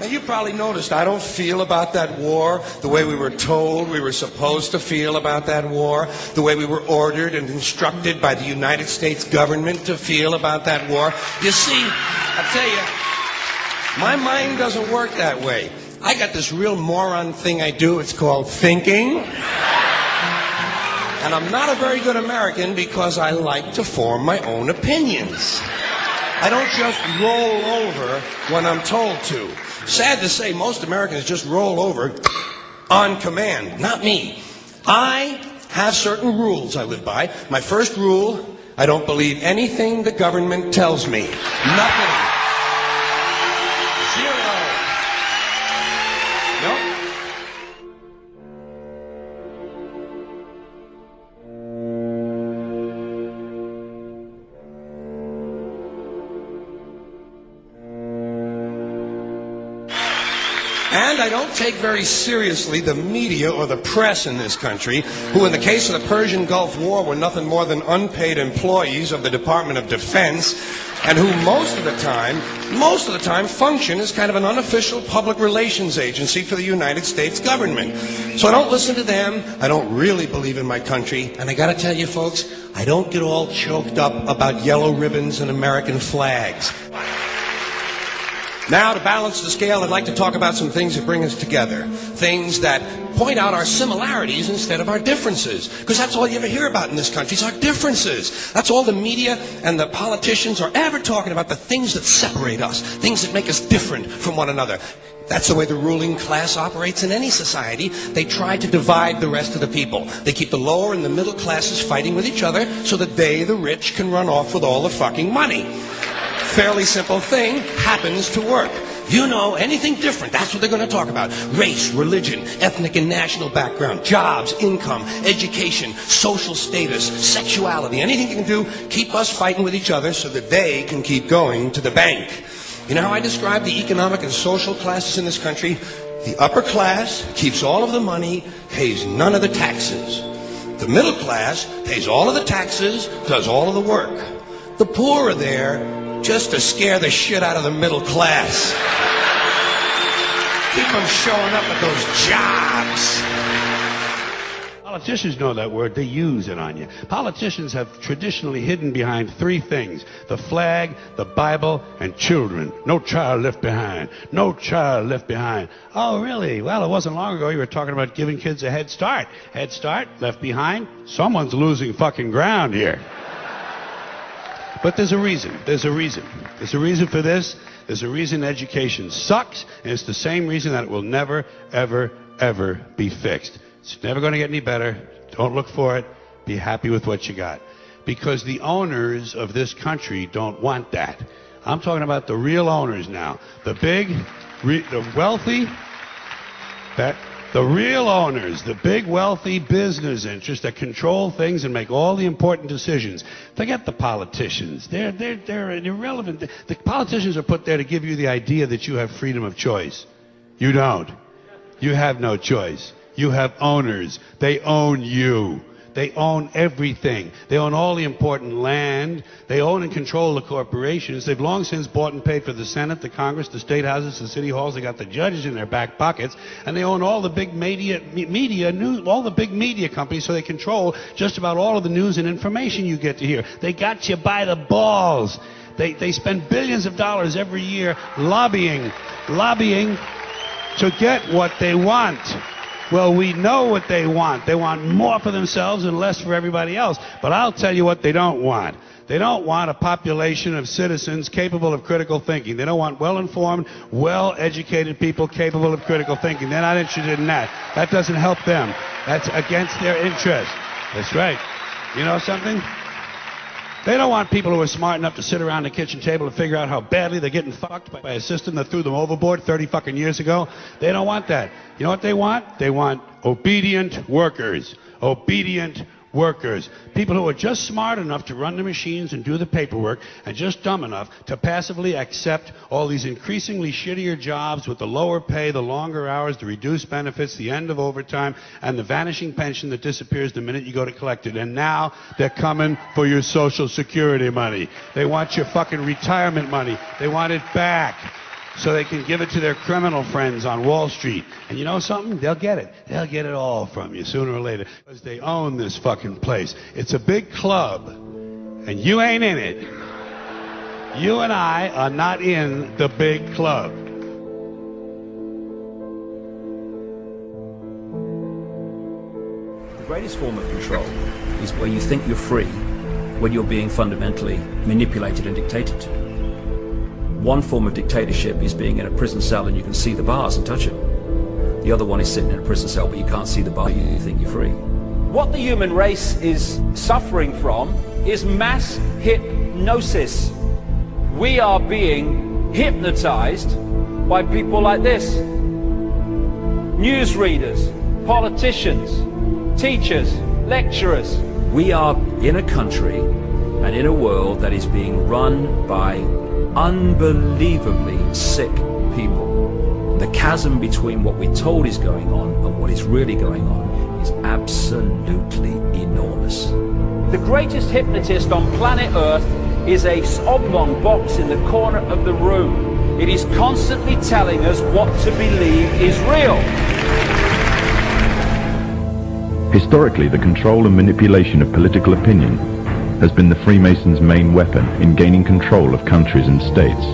Now, you probably noticed I don't feel about that war the way we were told we were supposed to feel about that war, the way we were ordered and instructed by the United States government to feel about that war. You see, I tell you, my mind doesn't work that way. I got this real moron thing I do. It's called thinking. And I'm not a very good American because I like to form my own opinions. I don't just roll over when I'm told to. Sad to say, most Americans just roll over on command. Not me. I have certain rules I live by. My first rule, I don't believe anything the government tells me. Nothing. Zero. Nope. And I don't take very seriously the media or the press in this country, who in the case of the Persian Gulf War were nothing more than unpaid employees of the Department of Defense, and who most of the time function as kind of an unofficial public relations agency for the United States government. So I don't listen to them, I don't really believe in my country, and I gotta tell you folks, I don't get all choked up about yellow ribbons and American flags. Now, to balance the scale, I'd like to talk about some things that bring us together. Things that point out our similarities instead of our differences. Because that's all you ever hear about in this country is our differences. That's all the media and the politicians are ever talking about, the things that separate us, things that make us different from one another. That's the way the ruling class operates in any society. They try to divide the rest of the people. They keep the lower and the middle classes fighting with each other so that they, the rich, can run off with all the fucking money. Fairly simple thing, happens to work. You know, anything different, that's what they're going to talk about. Race, religion, ethnic and national background, jobs, income, education, social status, sexuality, anything you can do, keep us fighting with each other so that they can keep going to the bank. You know how I describe the economic and social classes in this country? The upper class keeps all of the money, pays none of the taxes. The middle class pays all of the taxes, does all of the work. The poor are there just to scare the shit out of the middle class. Keep them showing up at those jobs. Politicians know that word. They use it on you. Politicians have traditionally hidden behind three things: the flag, the Bible, and children. No child left behind. No child left behind. Oh, really? Well, it wasn't long ago you were talking about giving kids a head start. Head start, left behind. Someone's losing fucking ground here. But there's a reason. There's a reason. There's a reason for this. There's a reason education sucks, and it's the same reason that it will never, ever, ever be fixed. It's never going to get any better. Don't look for it. Be happy with what you got. Because the owners of this country don't want that. I'm talking about the real owners now. The big, the wealthy, the real owners, the big wealthy business interests that control things and make all the important decisions. Forget the politicians. They're irrelevant. The politicians are put there to give you the idea that you have freedom of choice. You don't. You have no choice. You have owners. They own you. They own everything. They own all the important land. They own and control the corporations. They've long since bought and paid for the Senate, the Congress, the state houses, the city halls. They got the judges in their back pockets, and they own all the big all the big media companies. So they control just about all of the news and information you get to hear. They got you by the balls. They spend billions of dollars every year lobbying to get what they want. Well, we know what they want. They want more for themselves and less for everybody else. But I'll tell you what they don't want. They don't want a population of citizens capable of critical thinking. They don't want well-informed, well-educated people capable of critical thinking. They're not interested in that. That doesn't help them. That's against their interest. That's right. You know something? They don't want people who are smart enough to sit around the kitchen table and figure out how badly they're getting fucked by a system that threw them overboard 30 fucking years ago. They don't want that. You know what they want? They want obedient workers. Obedient workers. People who are just smart enough to run the machines and do the paperwork, and just dumb enough to passively accept all these increasingly shittier jobs with the lower pay, the longer hours, the reduced benefits, the end of overtime, and the vanishing pension that disappears the minute you go to collect it. And now they're coming for your Social Security money. They want your fucking retirement money. They want it back. so they can give it to their criminal friends on Wall Street. And you know something? They'll get it. They'll get it all from you sooner or later, because they own this fucking place. It's a big club, and you ain't in it. You and I are not in the big club. The greatest form of control is where you think you're free when you're being fundamentally manipulated and dictated to. One form of dictatorship is being in a prison cell and you can see the bars and touch them. The other one is sitting in a prison cell but you can't see the bar, you think you're free. What the human race is suffering from is mass hypnosis. We are being hypnotized by people like this. Newsreaders, politicians, teachers, lecturers. We are in a country and in a world that is being run by unbelievably sick people. The chasm between what we're told is going on and what is really going on is absolutely enormous. The greatest hypnotist on planet Earth is a oblong box in the corner of the room. It is constantly telling us what to believe is real. Historically, the control and manipulation of political opinion has been the Freemasons' main weapon in gaining control of countries and states.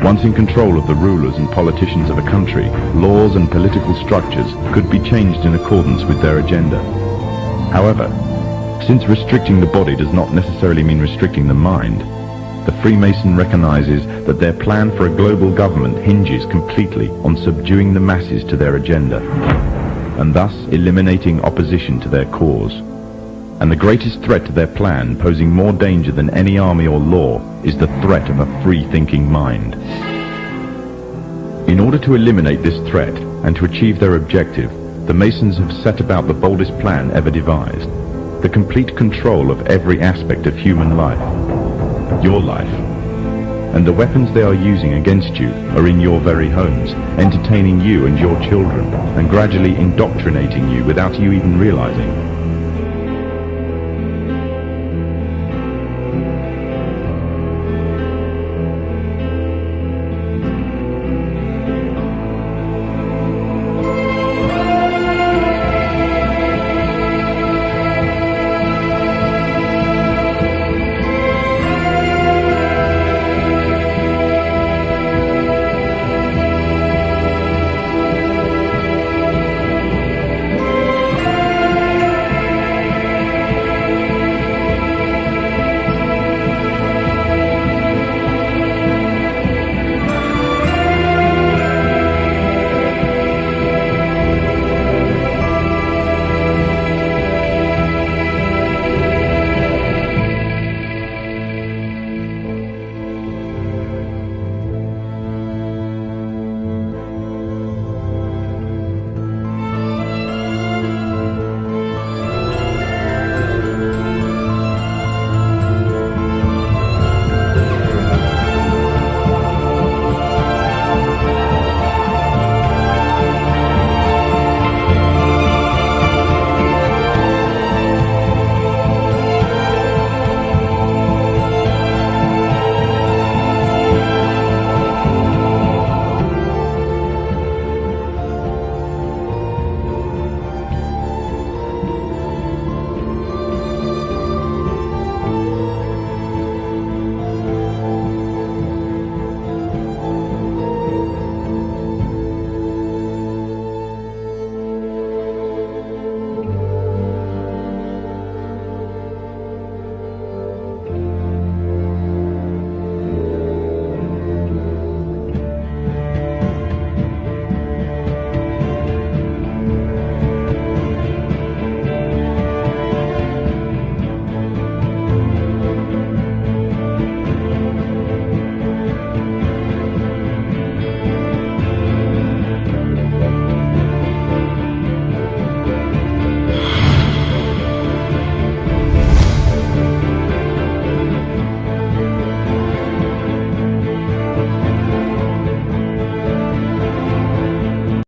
Once in control of the rulers and politicians of a country, laws and political structures could be changed in accordance with their agenda. However, since restricting the body does not necessarily mean restricting the mind, the Freemason recognizes that their plan for a global government hinges completely on subduing the masses to their agenda, and thus eliminating opposition to their cause. And the greatest threat to their plan, posing more danger than any army or law, is the threat of a free-thinking mind. In order to eliminate this threat and to achieve their objective, the Masons have set about the boldest plan ever devised: the complete control of every aspect of human life, your life. And the weapons they are using against you are in your very homes, entertaining you and your children, and gradually indoctrinating you without you even realizing.